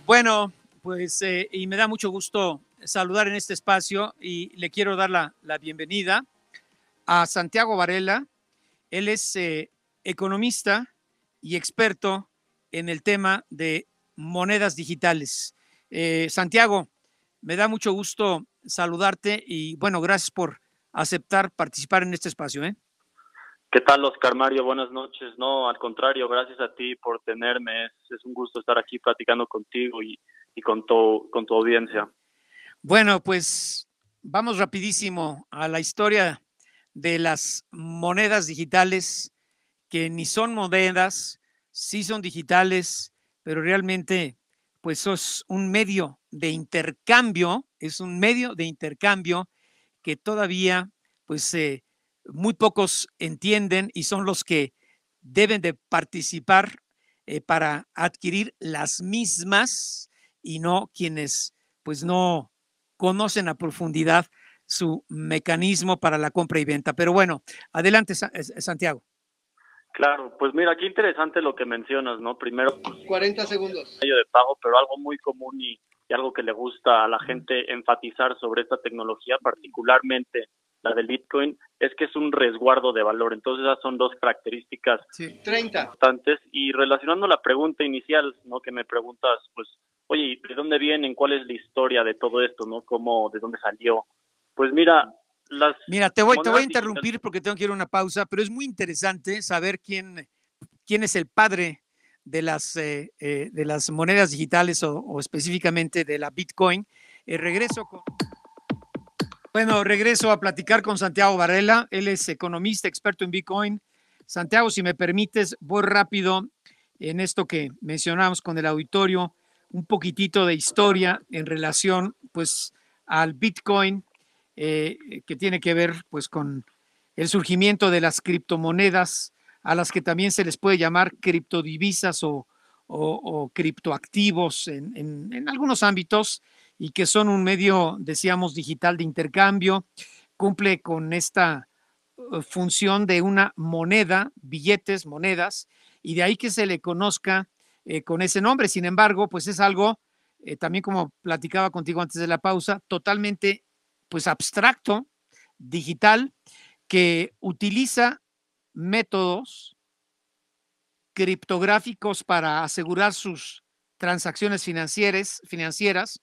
Bueno, pues y me da mucho gusto saludar en este espacio y le quiero dar la bienvenida a Santiago Varela. Él es economista y experto en el tema de monedas digitales. Santiago, me da mucho gusto saludarte y bueno, gracias por aceptar participar en este espacio. ¿Qué tal, Oscar Mario? Buenas noches. No, al contrario, gracias a ti por tenerme. Es un gusto estar aquí platicando contigo y con tu audiencia. Bueno, pues vamos rapidísimo a la historia de las monedas digitales, que ni son monedas, sí son digitales, pero realmente pues es un medio de intercambio, que todavía pues muy pocos entienden y son los que deben de participar para adquirir las mismas y no quienes pues no conocen a profundidad su mecanismo para la compra y venta. Pero bueno, adelante, Santiago. Claro, pues mira, qué interesante lo que mencionas, ¿no? Primero, 40 segundos. Medio de pago, pero algo muy común y algo que le gusta a la gente enfatizar sobre esta tecnología, particularmente la del Bitcoin, es que es un resguardo de valor. Entonces esas son dos características 30. importantes. Y relacionando la pregunta inicial, ¿no? Que me preguntas, pues, oye, ¿de dónde vienen? ¿Cuál es la historia de todo esto? ¿No? ¿Cómo, de dónde salió? Pues mira, te voy a interrumpir porque tengo que ir a una pausa, pero es muy interesante saber quién es el padre de las monedas digitales o específicamente de la Bitcoin. Regreso a platicar con Santiago Varela. Él es economista, experto en Bitcoin. Santiago, si me permites, voy rápido en esto que mencionamos con el auditorio, un poquitito de historia en relación pues al Bitcoin, que tiene que ver pues con el surgimiento de las criptomonedas, a las que también se les puede llamar criptodivisas o criptoactivos en algunos ámbitos, y que son un medio, decíamos, digital de intercambio. Cumple con esta función de una moneda, billetes, monedas, y de ahí que se le conozca con ese nombre. Sin embargo, pues es algo, también como platicaba contigo antes de la pausa, totalmente pues abstracto, digital, que utiliza métodos criptográficos para asegurar sus transacciones financieras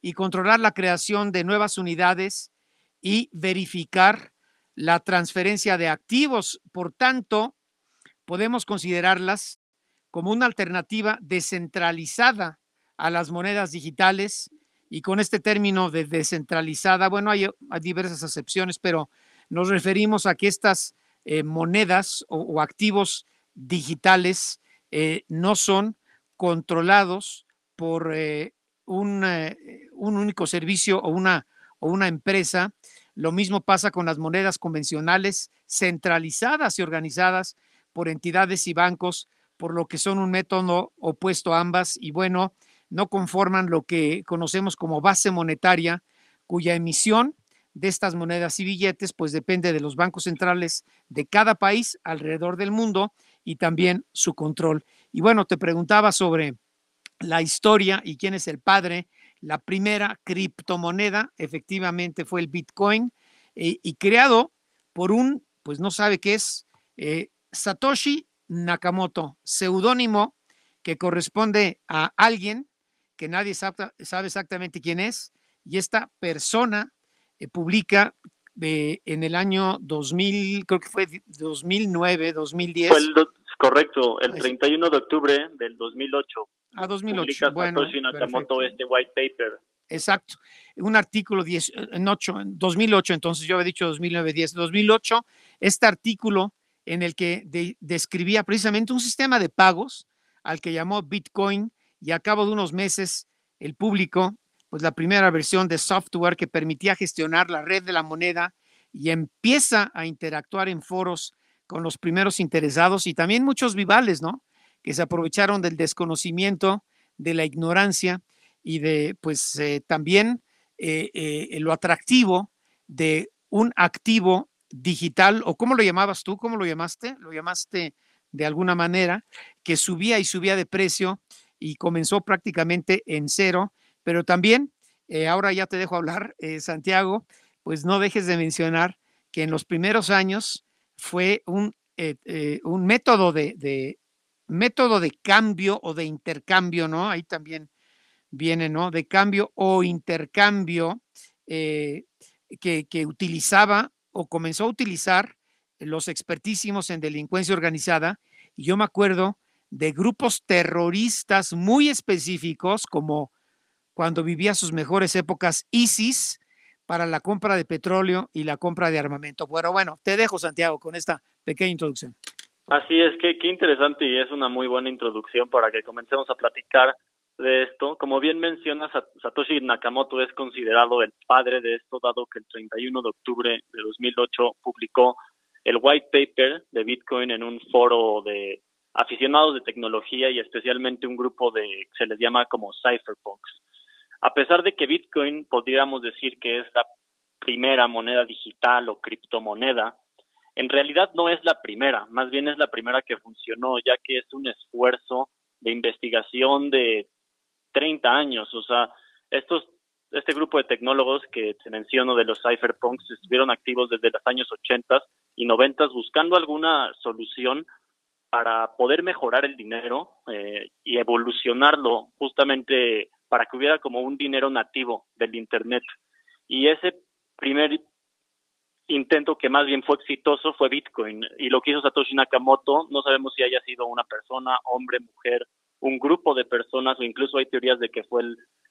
y controlar la creación de nuevas unidades y verificar la transferencia de activos. Por tanto, podemos considerarlas como una alternativa descentralizada a las monedas digitales. Y con este término de descentralizada, bueno, hay diversas acepciones, pero nos referimos a que estas monedas o activos digitales no son controlados por un único servicio o una empresa. Lo mismo pasa con las monedas convencionales centralizadas y organizadas por entidades y bancos, por lo que son un método opuesto a ambas y bueno, no conforman lo que conocemos como base monetaria, cuya emisión de estas monedas y billetes pues depende de los bancos centrales de cada país alrededor del mundo y también su control. Y bueno, te preguntaba sobre la historia y quién es el padre. La primera criptomoneda efectivamente fue el Bitcoin y creado por pues no sabe qué es, Satoshi Nakamoto, seudónimo que corresponde a alguien que nadie sabe exactamente quién es, y esta persona publica en el año 2000, creo que fue 2009, 2010. Correcto, el 31 de octubre del 2008. 2008. Publica Satoshi Nakamoto este white paper. Exacto, un artículo en 2008, entonces yo había dicho 2009, 10, 2008, este artículo en el que describía precisamente un sistema de pagos al que llamó Bitcoin, y a cabo de unos meses el público, pues la primera versión de software que permitía gestionar la red de la moneda y empieza a interactuar en foros con los primeros interesados y también muchos rivales, ¿no? Que se aprovecharon del desconocimiento, de la ignorancia y de, pues, también lo atractivo de un activo digital, o ¿cómo lo llamabas tú? ¿Cómo lo llamaste? Lo llamaste de alguna manera, que subía y subía de precio y comenzó prácticamente en cero, pero también, ahora ya te dejo hablar, Santiago, pues no dejes de mencionar que en los primeros años fue un método de cambio o de intercambio, ¿no? Ahí también viene, ¿no? De cambio o intercambio eh, que utilizaba o comenzó a utilizar los expertísimos en delincuencia organizada. Y yo me acuerdo de grupos terroristas muy específicos, como cuando vivía sus mejores épocas ISIS, para la compra de petróleo y la compra de armamento. Bueno, te dejo, Santiago, con esta pequeña introducción. Así es, que qué interesante y es una muy buena introducción para que comencemos a platicar de esto. Como bien mencionas, Satoshi Nakamoto es considerado el padre de esto, dado que el 31 de octubre de 2008 publicó el white paper de Bitcoin en un foro de aficionados de tecnología y especialmente un grupo se les llama como cypherpunks. A pesar de que Bitcoin podríamos decir que es la primera moneda digital o criptomoneda, en realidad no es la primera, más bien es la primera que funcionó, ya que es un esfuerzo de investigación de 30 años. O sea, este grupo de tecnólogos que te menciono de los cypherpunks estuvieron activos desde los años 80 y 90 buscando alguna solución para poder mejorar el dinero y evolucionarlo justamente para que hubiera como un dinero nativo del Internet. Y ese primer intento, que más bien fue exitoso, fue Bitcoin. Y lo que hizo Satoshi Nakamoto, no sabemos si haya sido una persona, hombre, mujer, un grupo de personas, o incluso hay teorías de que fue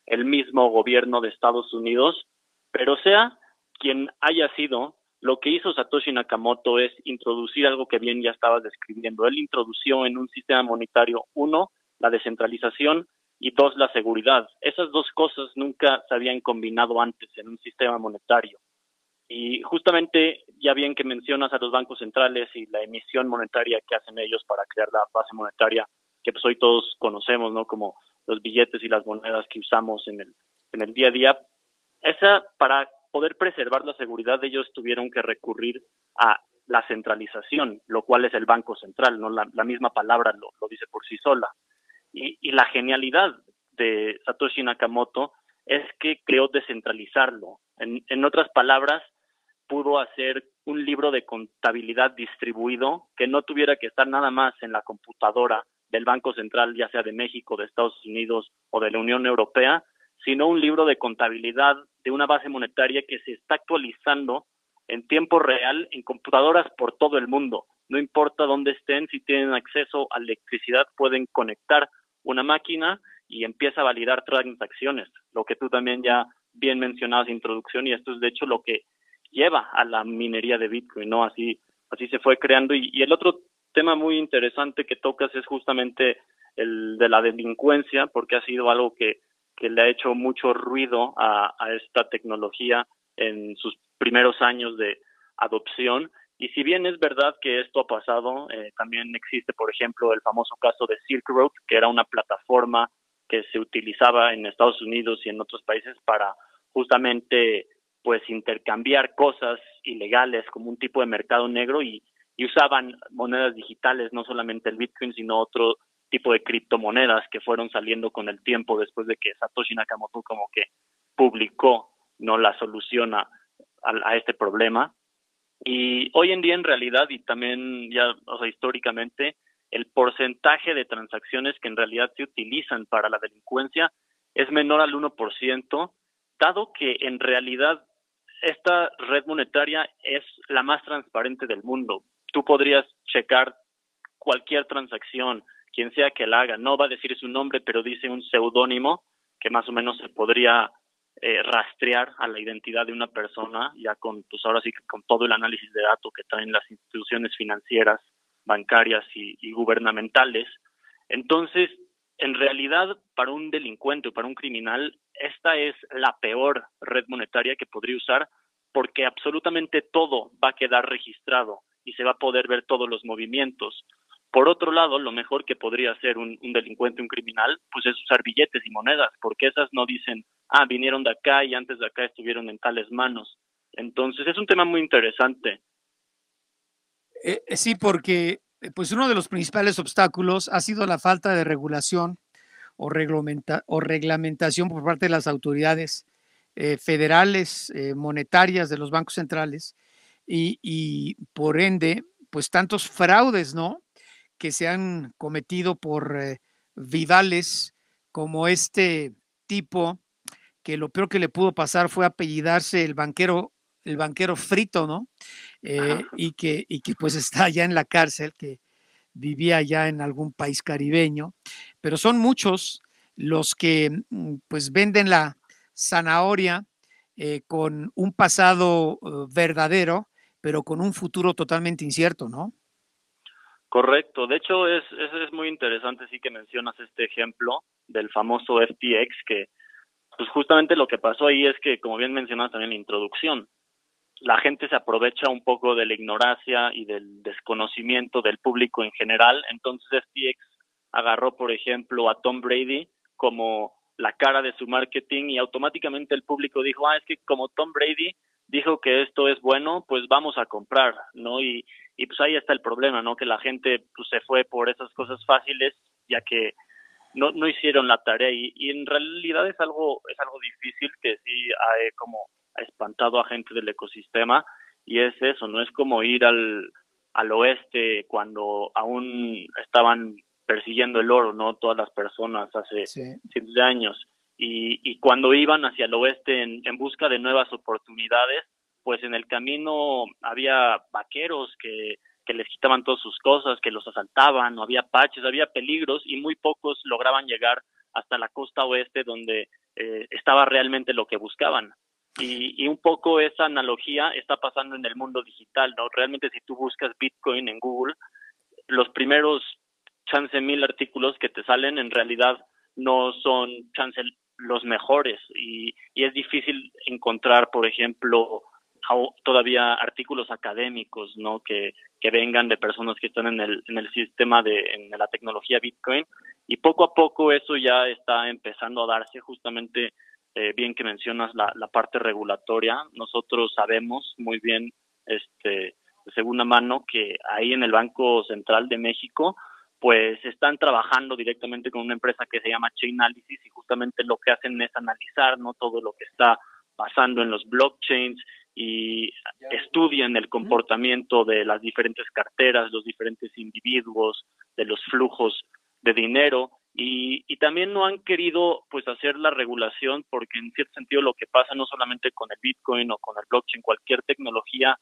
el mismo gobierno de Estados Unidos, pero sea quien haya sido, lo que hizo Satoshi Nakamoto es introducir algo que bien ya estabas describiendo. Él introdució en un sistema monetario, uno, la descentralización, y dos, la seguridad. Esas dos cosas nunca se habían combinado antes en un sistema monetario. Y justamente, ya bien que mencionas a los bancos centrales y la emisión monetaria que hacen ellos para crear la base monetaria, que pues hoy todos conocemos, ¿no? Como los billetes y las monedas que usamos en el día a día. Para poder preservar la seguridad, ellos tuvieron que recurrir a la centralización, lo cual es el Banco Central, ¿no? La misma palabra lo dice por sí sola. Y la genialidad de Satoshi Nakamoto es que creó descentralizarlo. En otras palabras, pudo hacer un libro de contabilidad distribuido que no tuviera que estar nada más en la computadora del Banco Central, ya sea de México, de Estados Unidos o de la Unión Europea, sino un libro de contabilidad de una base monetaria que se está actualizando en tiempo real en computadoras por todo el mundo. No importa dónde estén, si tienen acceso a electricidad, pueden conectar una máquina y empieza a validar transacciones, lo que tú también ya bien mencionabas en introducción, y esto es de hecho lo que lleva a la minería de Bitcoin, ¿no? Así se fue creando. Y el otro tema muy interesante que tocas es justamente el de la delincuencia, porque ha sido algo que le ha hecho mucho ruido a esta tecnología en sus primeros años de adopción. Y si bien es verdad que esto ha pasado, también existe, por ejemplo, el famoso caso de Silk Road, que era una plataforma que se utilizaba en Estados Unidos y en otros países para justamente pues intercambiar cosas ilegales como un tipo de mercado negro y usaban monedas digitales, no solamente el Bitcoin, sino otro tipo de criptomonedas que fueron saliendo con el tiempo después de que Satoshi Nakamoto como que publicó no la solución a este problema. Y hoy en día en realidad, y también ya, o sea, históricamente, el porcentaje de transacciones que en realidad se utilizan para la delincuencia es menor al 1%, dado que en realidad esta red monetaria es la más transparente del mundo. Tú podrías checar cualquier transacción, quien sea que la haga, no va a decir su nombre, pero dice un seudónimo que más o menos se podría rastrear a la identidad de una persona, ya con, pues ahora sí, con todo el análisis de datos que traen las instituciones financieras, bancarias y gubernamentales. Entonces, en realidad, para un delincuente o para un criminal, esta es la peor red monetaria que podría usar, porque absolutamente todo va a quedar registrado y se va a poder ver todos los movimientos. Por otro lado, lo mejor que podría hacer un delincuente, un criminal, pues es usar billetes y monedas, porque esas no dicen, vinieron de acá y antes de acá estuvieron en tales manos. Entonces, es un tema muy interesante. Sí, porque pues uno de los principales obstáculos ha sido la falta de regulación o reglamentación por parte de las autoridades federales, monetarias de los bancos centrales y por ende, pues tantos fraudes, ¿no? Que se han cometido por Vidales como este tipo que lo peor que le pudo pasar fue apellidarse el banquero frito, ¿no? Y que pues está allá en la cárcel, que vivía allá en algún país caribeño, pero son muchos los que pues venden la zanahoria con un pasado verdadero, pero con un futuro totalmente incierto, ¿no? Correcto. De hecho, es muy interesante sí que mencionas este ejemplo del famoso FTX, que pues justamente lo que pasó ahí es que, como bien mencionas también en la introducción, la gente se aprovecha un poco de la ignorancia y del desconocimiento del público en general. Entonces FTX agarró, por ejemplo, a Tom Brady como la cara de su marketing y automáticamente el público dijo, es que como Tom Brady dijo que esto es bueno, pues vamos a comprar, ¿no? Y pues ahí está el problema, ¿no? Que la gente pues se fue por esas cosas fáciles, ya que no hicieron la tarea y en realidad es algo difícil que sí como ha espantado a gente del ecosistema y es eso, no es como ir al oeste cuando aún estaban persiguiendo el oro, ¿no? Todas las personas hace Sí. cientos de años y cuando iban hacia el oeste en busca de nuevas oportunidades, pues en el camino había vaqueros que les quitaban todas sus cosas, que los asaltaban, no había parches, había peligros y muy pocos lograban llegar hasta la costa oeste donde estaba realmente lo que buscaban. Y un poco esa analogía está pasando en el mundo digital, ¿no? Realmente si tú buscas Bitcoin en Google, los primeros chance 1000 artículos que te salen en realidad no son chance los mejores y es difícil encontrar, por ejemplo, todavía artículos académicos, ¿no? Que vengan de personas que están en el sistema en la tecnología Bitcoin y poco a poco eso ya está empezando a darse justamente bien que mencionas la parte regulatoria. Nosotros sabemos muy bien de segunda mano que ahí en el Banco Central de México pues están trabajando directamente con una empresa que se llama Chainalysis y justamente lo que hacen es analizar, ¿no? Todo lo que está pasando en los blockchains y estudian el comportamiento de las diferentes carteras, los diferentes individuos, de los flujos de dinero y también no han querido pues hacer la regulación porque en cierto sentido lo que pasa no solamente con el Bitcoin o con el blockchain, cualquier tecnología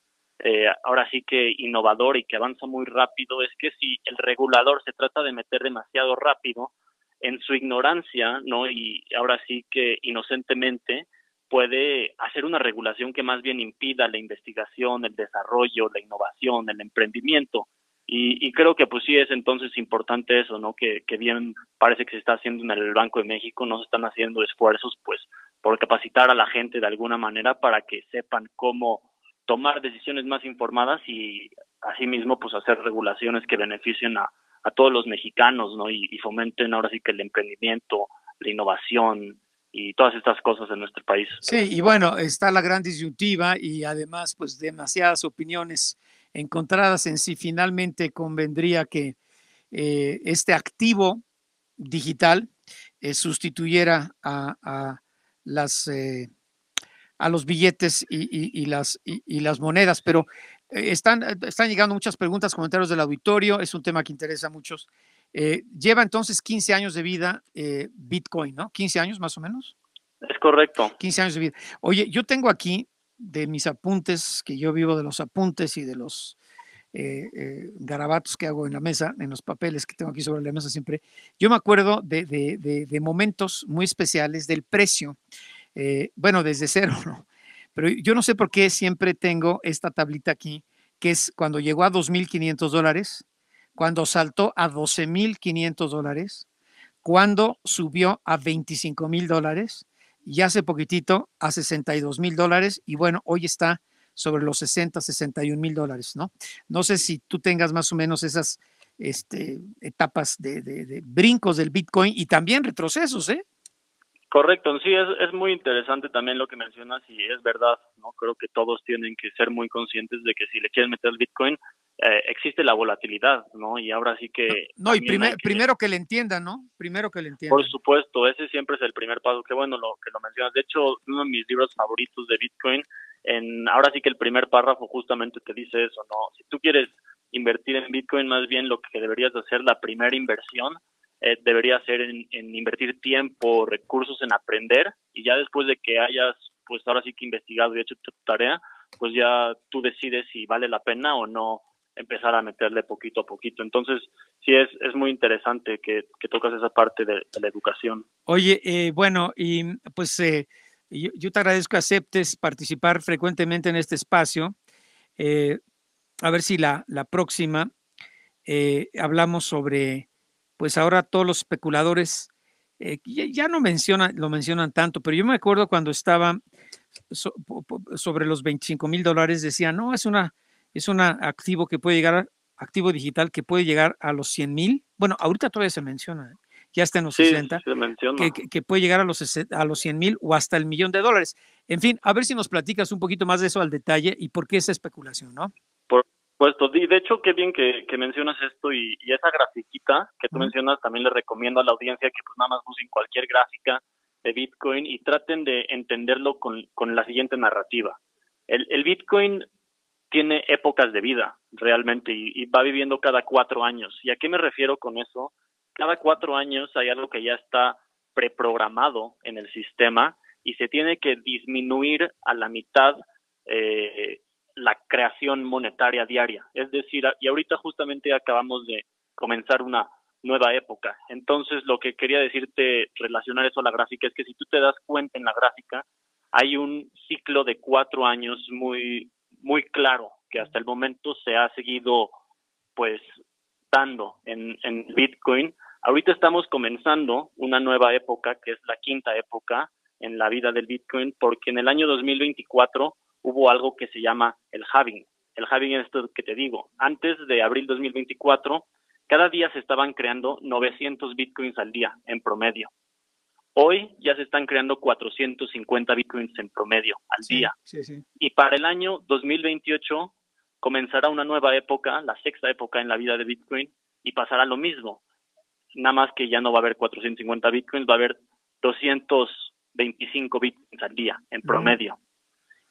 ahora sí que innovador y que avanza muy rápido, es que si el regulador se trata de meter demasiado rápido en su ignorancia, ¿no? Y ahora sí que inocentemente puede hacer una regulación que más bien impida la investigación, el desarrollo, la innovación, el emprendimiento. Y creo que pues sí es entonces importante eso, ¿no? Que bien parece que se está haciendo en el Banco de México, no se están haciendo esfuerzos pues por capacitar a la gente de alguna manera para que sepan cómo tomar decisiones más informadas y asimismo pues hacer regulaciones que beneficien a todos los mexicanos, ¿no? Y fomenten ahora sí que el emprendimiento, la innovación y todas estas cosas en nuestro país. Sí, y bueno, está la gran disyuntiva y además pues demasiadas opiniones encontradas en si finalmente convendría que este activo digital sustituyera las, a los billetes y las monedas, pero están llegando muchas preguntas, comentarios del auditorio, es un tema que interesa a muchos. Lleva entonces 15 años de vida Bitcoin, ¿no? 15 años más o menos. Es correcto. 15 años de vida. Oye, yo tengo aquí de mis apuntes, que yo vivo de los apuntes y de los garabatos que hago en la mesa, en los papeles que tengo aquí sobre la mesa siempre, yo me acuerdo de momentos muy especiales del precio, bueno, desde cero, ¿no? Pero yo no sé por qué siempre tengo esta tablita aquí, que es cuando llegó a $2,500, cuando saltó a $12,500, cuando subió a $25,000 y hace poquitito a $62,000 y bueno, hoy está sobre los 60, $61,000, ¿no? No sé si tú tengas más o menos esas etapas de brincos del Bitcoin y también retrocesos, ¿eh? Correcto, sí, es muy interesante también lo que mencionas y es verdad, ¿no? Creo que todos tienen que ser muy conscientes de que si le quieren meter al Bitcoin, existe la volatilidad, ¿no? Y ahora sí que... No, y primero que le entiendan, ¿no? Primero que le entiendan. Por supuesto, ese siempre es el primer paso. Qué bueno lo que lo mencionas. De hecho, uno de mis libros favoritos de Bitcoin, ahora sí que el primer párrafo justamente te dice eso, ¿no? Si tú quieres invertir en Bitcoin, más bien lo que deberías hacer, la primera inversión, debería ser en invertir tiempo, recursos en aprender, y ya después de que hayas, pues ahora sí que investigado y hecho tu tarea, pues ya tú decides si vale la pena o no empezar a meterle poquito a poquito. Entonces, sí es muy interesante que tocas esa parte de la educación. Oye, bueno, y pues yo te agradezco que aceptes participar frecuentemente en este espacio. A ver si la próxima hablamos sobre, pues ahora todos los especuladores ya no lo mencionan tanto, pero yo me acuerdo cuando estaba sobre los $25,000, decían, no, es un activo que puede llegar, activo digital que puede llegar a los 100,000. Bueno, ahorita todavía se menciona, ya está en los 60, se menciona. que puede llegar a los 100,000 o hasta el $1,000,000. En fin, a ver si nos platicas un poquito más de eso al detalle y por qué esa especulación, ¿no? Por supuesto, y de hecho, qué bien que mencionas esto y esa grafiquita que tú mencionas, también le recomiendo a la audiencia que pues nada más usen cualquier gráfica de Bitcoin y traten de entenderlo con la siguiente narrativa. El Bitcoin tiene épocas de vida realmente y va viviendo cada 4 años. ¿Y a qué me refiero con eso? Cada 4 años hay algo que ya está preprogramado en el sistema y se tiene que disminuir a la mitad la creación monetaria diaria. Es decir, y ahorita justamente acabamos de comenzar una nueva época. Entonces, lo que quería decirte, relacionar eso a la gráfica, es que si tú te das cuenta en la gráfica, hay un ciclo de 4 años muy claro que hasta el momento se ha seguido pues dando en Bitcoin. Ahorita estamos comenzando una nueva época que es la quinta época en la vida del Bitcoin, porque en el año 2024 hubo algo que se llama el halving. El halving es esto que te digo. Antes de abril 2024, cada día se estaban creando 900 Bitcoins al día en promedio. Hoy ya se están creando 450 Bitcoins en promedio al día. Sí, sí. Y para el año 2028 comenzará una nueva época, la sexta época en la vida de Bitcoin, y pasará lo mismo. Nada más que ya no va a haber 450 Bitcoins, va a haber 225 Bitcoins al día en promedio.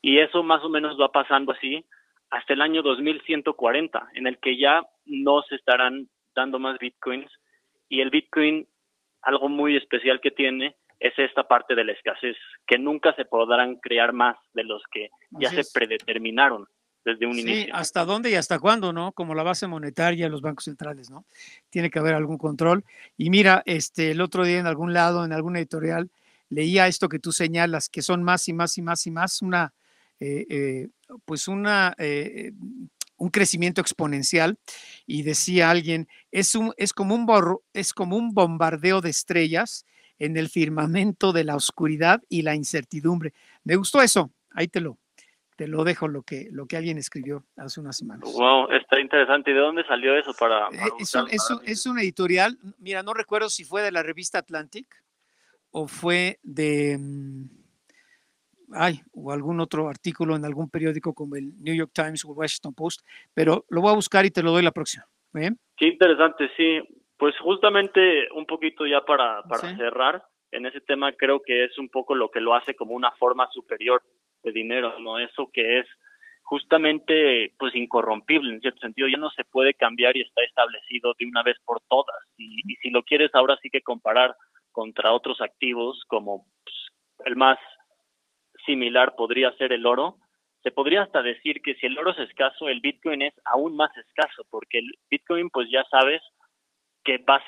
Y eso más o menos va pasando así hasta el año 2140, en el que ya no se estarán dando más Bitcoins. Y el Bitcoin, algo muy especial que tiene, es esta parte de la escasez, que nunca se podrán crear más de los que ya se predeterminaron desde un inicio. Sí, ¿hasta dónde y hasta cuándo, no? Como la base monetaria, los bancos centrales, ¿no? Tiene que haber algún control. Y mira, el otro día en algún lado, en alguna editorial, leía esto que tú señalas, que son más y más y más y más, un crecimiento exponencial, y decía alguien, es como un bombardeo de estrellas en el firmamento de la oscuridad y la incertidumbre. Me gustó eso, ahí te lo dejo, lo que alguien escribió hace unas semanas. Wow, está interesante. ¿Y de dónde salió eso para es un editorial, mira, no recuerdo si fue de la revista Atlantic o fue de o algún otro artículo en algún periódico como el New York Times o el Washington Post, pero lo voy a buscar y te lo doy la próxima. ¿Bien? Qué interesante, sí. Pues justamente un poquito ya para cerrar en ese tema, creo que es un poco lo que lo hace como una forma superior de dinero, ¿no? Eso que es justamente pues incorrompible en cierto sentido, ya no se puede cambiar y está establecido de una vez por todas. Y si lo quieres ahora sí que comparar contra otros activos, como pues, el más similar podría ser el oro, se podría hasta decir que si el oro es escaso, el Bitcoin es aún más escaso, porque el Bitcoin pues ya sabes que va a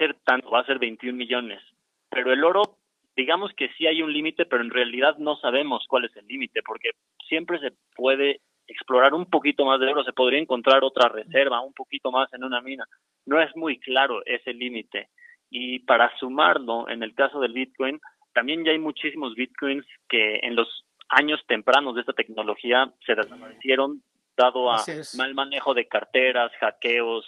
ser 21 millones, pero el oro, digamos que sí hay un límite, pero en realidad no sabemos cuál es el límite, porque siempre se puede explorar un poquito más de oro, se podría encontrar otra reserva, un poquito más en una mina, no es muy claro ese límite. Y para sumarlo, en el caso del Bitcoin, también ya hay muchísimos Bitcoins que en los años tempranos de esta tecnología se desaparecieron dado a mal manejo de carteras, hackeos,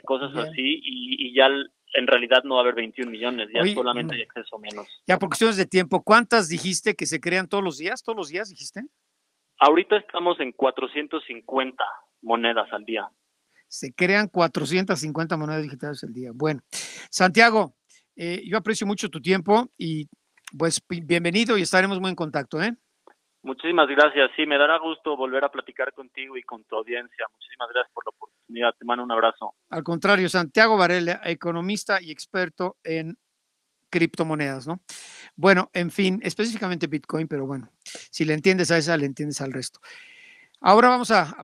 cosas así, y ya en realidad no va a haber 21 millones, ya solamente hay acceso menos. Ya por cuestiones de tiempo, ¿cuántas dijiste que se crean todos los días? ¿Todos los días dijiste? Ahorita estamos en 450 monedas al día. Se crean 450 monedas digitales al día. Bueno, Santiago, yo aprecio mucho tu tiempo y pues bienvenido y estaremos muy en contacto, ¿eh? Muchísimas gracias. Sí, me dará gusto volver a platicar contigo y con tu audiencia. Muchísimas gracias por la oportunidad. Te mando un abrazo. Al contrario, Santiago Varela, economista y experto en criptomonedas, ¿no? Bueno, en fin, específicamente Bitcoin, pero bueno, si le entiendes a esa, le entiendes al resto. Ahora vamos a